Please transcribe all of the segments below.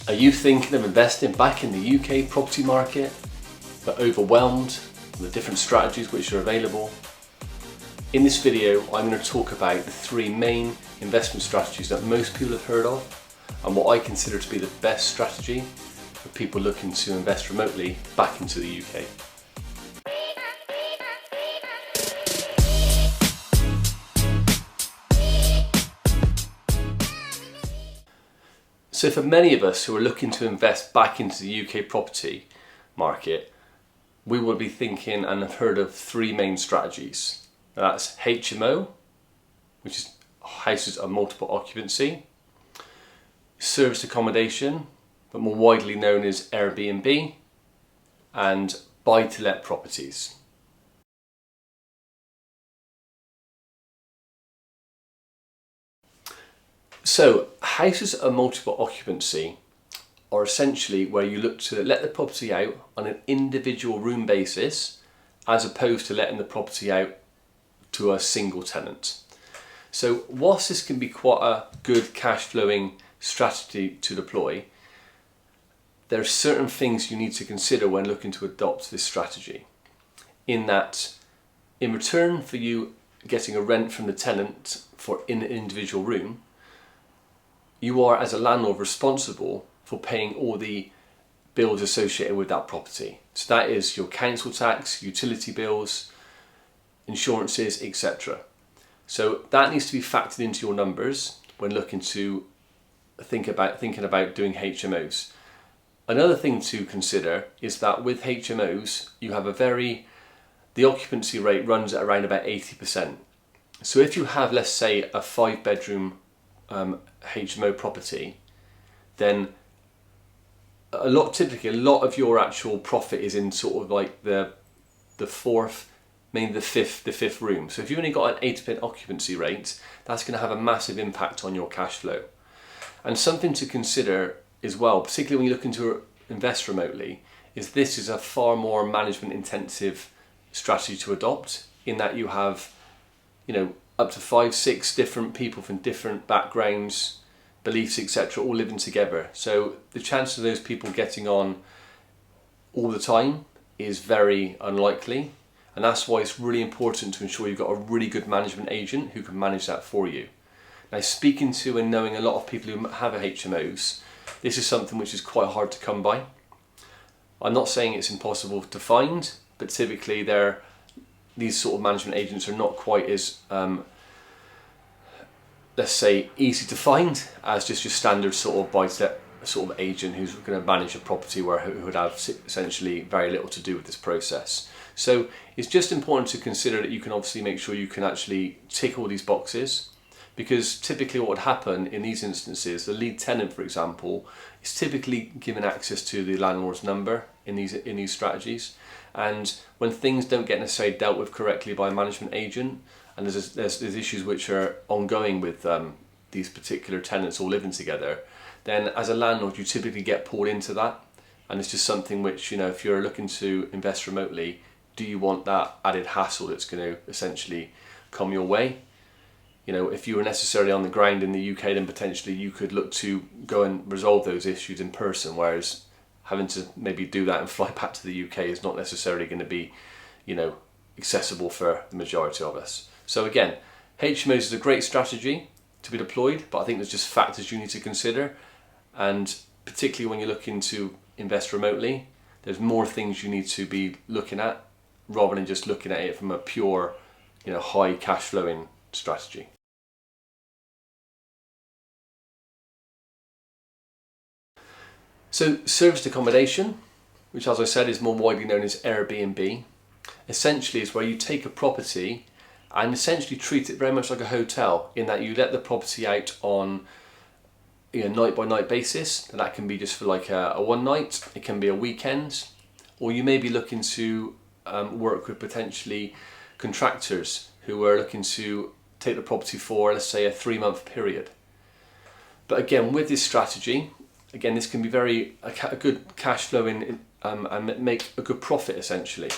Are you thinking of investing back in the UK property market, but overwhelmed with the different strategies which are available? In this video, I'm going to talk about the three main investment strategies that most people have heard of and what I consider to be the best strategy for people looking to invest remotely back into the UK. So for many of us who are looking to invest back into the UK property market, we will be thinking and have heard of three main strategies. That's HMO, which is houses of multiple occupancy, serviced accommodation, but more widely known as Airbnb, and buy-to-let properties. So houses of multiple occupancy are essentially where you look to let the property out on an individual room basis as opposed to letting the property out to a single tenant. So whilst this can be quite a good cash flowing strategy to deploy, there are certain things you need to consider when looking to adopt this strategy. In that, in return for you getting a rent from the tenant for an individual room, you are as a landlord responsible for paying all the bills associated with that property. So that is your council tax, utility bills, insurances, etc. So that needs to be factored into your numbers when looking to thinking about doing HMOs. Another thing to consider is that with HMOs, you have the occupancy rate runs at around about 80%. So if you have, let's say, a 5-bedroom HMO property, then typically a lot of your actual profit is in sort of like the fourth, maybe the fifth room. So if you've only got an 80% occupancy rate, that's going to have a massive impact on your cash flow. And something to consider as well, particularly when you're looking to invest remotely, is this is a far more management intensive strategy to adopt, in that you have, up to 5-6 different people from different backgrounds, beliefs, etc., all living together. So the chance of those people getting on all the time is very unlikely, and that's why it's really important to ensure you've got a really good management agent who can manage that for you. Now, speaking to and knowing a lot of people who have HMOs, this is something which is quite hard to come by. I'm not saying it's impossible to find, but typically these sort of management agents are not quite as let's say easy to find as just your standard sort of buy-to-let sort of agent who's going to manage a property who would have essentially very little to do with this process. So it's just important to consider that you can obviously make sure you can actually tick all these boxes, because typically what would happen in these instances, the lead tenant, for example, is typically given access to the landlord's number in these strategies, and when things don't get necessarily dealt with correctly by a management agent, and there's issues which are ongoing with these particular tenants all living together, then as a landlord you typically get pulled into that, and it's just something which, if you're looking to invest remotely, do you want that added hassle that's going to essentially come your way? If you were necessarily on the ground in the UK, then potentially you could look to go and resolve those issues in person, whereas having to maybe do that and fly back to the UK is not necessarily going to be, accessible for the majority of us. So again, HMOs is a great strategy to be deployed, but I think there's just factors you need to consider, and particularly when you're looking to invest remotely, there's more things you need to be looking at rather than just looking at it from a pure, high cash flowing strategy. So serviced accommodation, which as I said is more widely known as Airbnb, essentially is where you take a property and essentially treat it very much like a hotel, in that you let the property out on a night by night basis, and that can be just for like a one night, it can be a weekend, or you may be looking to work with potentially contractors who are looking to take the property for, let's say, a 3-month period. But again, with this strategy, this can be a good cash flow and make a good profit essentially.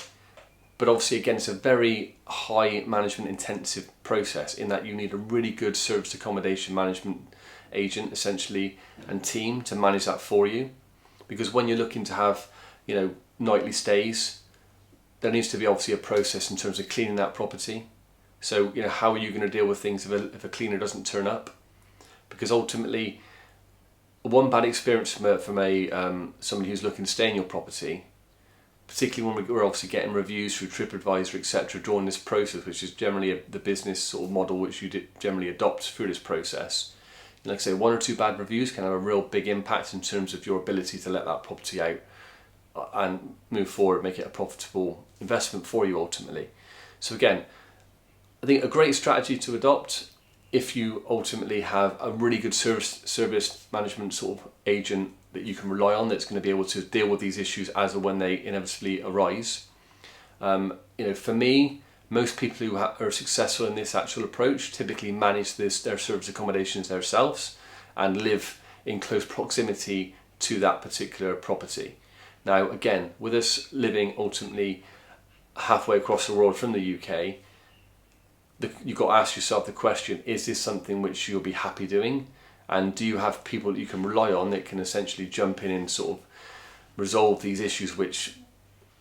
But obviously, again, it's a very high management intensive process, in that you need a really good serviced accommodation management agent essentially and team to manage that for you. Because when you're looking to have, nightly stays, there needs to be obviously a process in terms of cleaning that property. So, how are you going to deal with things if a cleaner doesn't turn up? Because ultimately, one bad experience from somebody who's looking to stay in your property, particularly when we're obviously getting reviews through TripAdvisor, etc., during this process, which is generally the business sort of model which you generally adopt through this process. Like I say, 1 or 2 bad reviews can have a real big impact in terms of your ability to let that property out and move forward, make it a profitable investment for you ultimately. So again, I think a great strategy to adopt if you ultimately have a really good service management sort of agent that you can rely on, that's going to be able to deal with these issues as and when they inevitably arise. For me, most people who are successful in this actual approach typically manage their service accommodations themselves and live in close proximity to that particular property. Now, again, with us living ultimately halfway across the world from the UK, you've got to ask yourself the question, is this something which you'll be happy doing? And do you have people that you can rely on that can essentially jump in and sort of resolve these issues which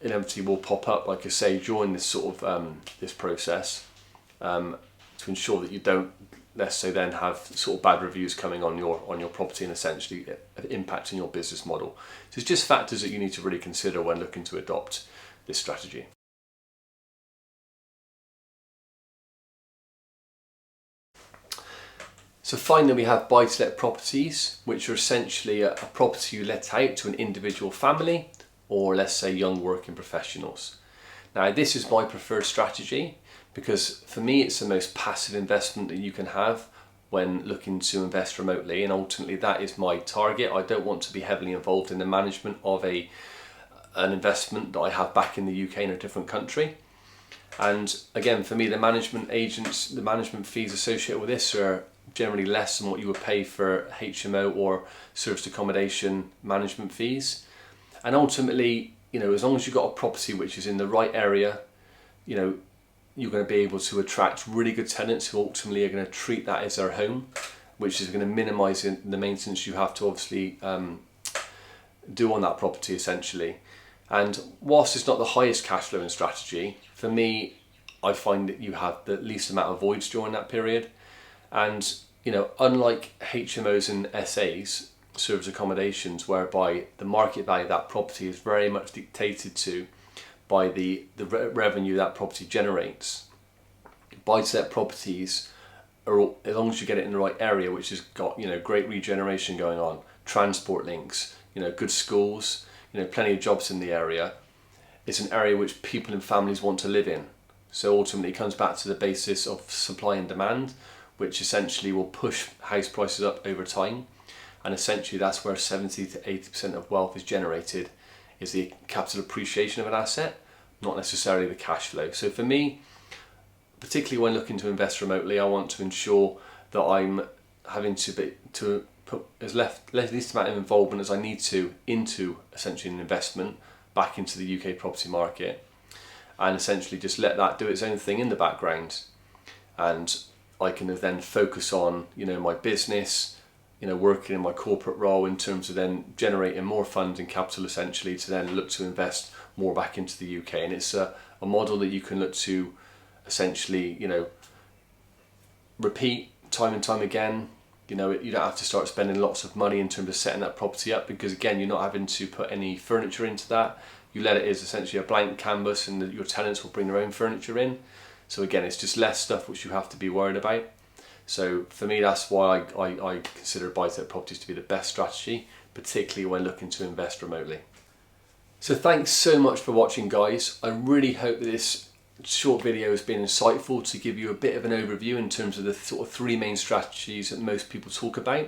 inevitably will pop up, like I say, during this sort of this process, to ensure that you don't, let's say, then have sort of bad reviews coming on your property and essentially impacting your business model. So it's just factors that you need to really consider when looking to adopt this strategy. So finally, we have buy-to-let properties, which are essentially a property you let out to an individual family or, let's say, young working professionals. Now, this is my preferred strategy because for me, it's the most passive investment that you can have when looking to invest remotely, and ultimately that is my target. I don't want to be heavily involved in the management of an investment that I have back in the UK in a different country. And again, for me, the management fees associated with this are generally less than what you would pay for HMO or serviced accommodation management fees. And ultimately, as long as you've got a property which is in the right area, you're going to be able to attract really good tenants who ultimately are going to treat that as their home, which is going to minimise the maintenance you have to obviously do on that property essentially. And whilst it's not the highest cash flowing strategy, for me, I find that you have the least amount of voids during that period. And, unlike HMOs and SAs, service accommodations, whereby the market value of that property is very much dictated to by the revenue that property generates, buy-to-let properties are, as long as you get it in the right area, which has got, great regeneration going on, transport links, good schools, plenty of jobs in the area, it's an area which people and families want to live in. So ultimately it comes back to the basis of supply and demand, which essentially will push house prices up over time. And essentially that's where 70 to 80% of wealth is generated, is the capital appreciation of an asset, not necessarily the cash flow. So for me, particularly when looking to invest remotely, I want to ensure that I'm having to put least amount of involvement as I need to into essentially an investment back into the UK property market, and essentially just let that do its own thing in the background. And I can then focus on, my business, working in my corporate role in terms of then generating more funds and capital essentially to then look to invest more back into the UK. And it's a model that you can look to essentially, repeat time and time again. You don't have to start spending lots of money in terms of setting that property up, because again, you're not having to put any furniture into that. You let it as essentially a blank canvas, and your tenants will bring their own furniture in. So again, it's just less stuff which you have to be worried about. So for me, that's why I consider buy-to-let properties to be the best strategy, particularly when looking to invest remotely. So thanks so much for watching, guys. I really hope that this short video has been insightful to give you a bit of an overview in terms of the sort of 3 main strategies that most people talk about,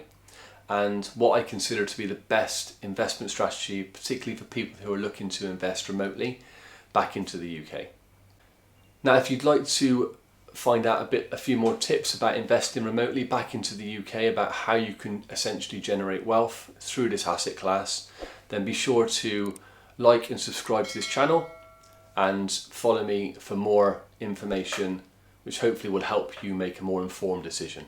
and what I consider to be the best investment strategy, particularly for people who are looking to invest remotely back into the UK. Now, if you'd like to find out a few more tips about investing remotely back into the UK, about how you can essentially generate wealth through this asset class, then be sure to like and subscribe to this channel and follow me for more information, which hopefully will help you make a more informed decision.